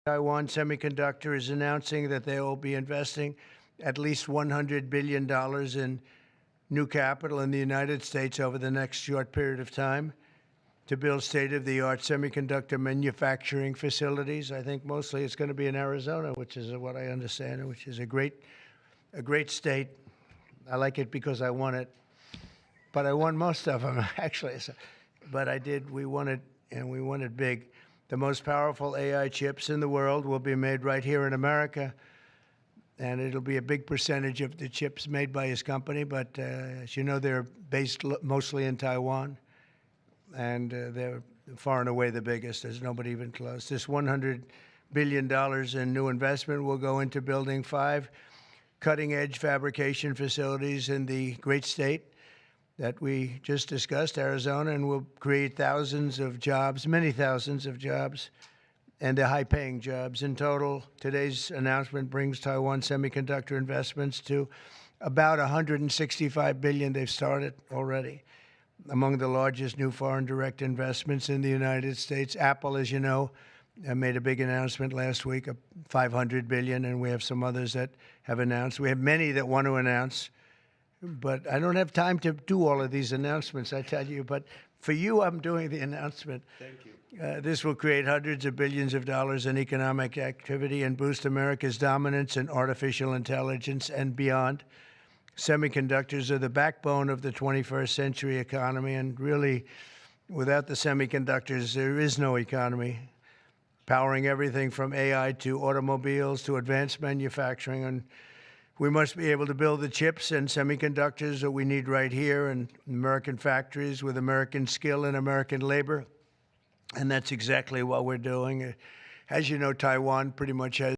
Taiwan Semiconductor is announcing that they will be investing at least $100 billion in new capital in the United States over the next short period of time to build state-of-the-art semiconductor manufacturing facilities. I think mostly it's going to be in Arizona, which is what I understand, which is a great state. I like it because I won it, but I won most of them, actually. But I did. We won it, and we won it big. The most powerful AI chips in the world will be made right here in America, and it'll be a big percentage of the chips made by his company. But as you know, they're based mostly in Taiwan, and they're far and away the biggest. There's nobody even close. This $100 billion in new investment will go into building 5 cutting-edge fabrication facilities in the great state that we just discussed, Arizona, and will create thousands of jobs, many thousands of jobs, and they're high-paying jobs. In total, today's announcement brings Taiwan Semiconductor investments to about $165 billion. They've started already. Among the largest new foreign direct investments in the United States, Apple, as you know, made a big announcement last week of $500 billion, and we have some others that have announced. We have many that want to announce. But I don't have time to do all of these announcements, I tell you. But for you, I'm doing the announcement. Thank you. This will create hundreds of billions of dollars in economic activity and boost America's dominance in artificial intelligence and beyond. Semiconductors are the backbone of the 21st century economy, and really, without the semiconductors, there is no economy, powering everything from AI to automobiles to advanced manufacturing. And we must be able to build the chips and semiconductors that we need right here in American factories with American skill and American labor. And that's exactly what we're doing. As you know, Taiwan pretty much has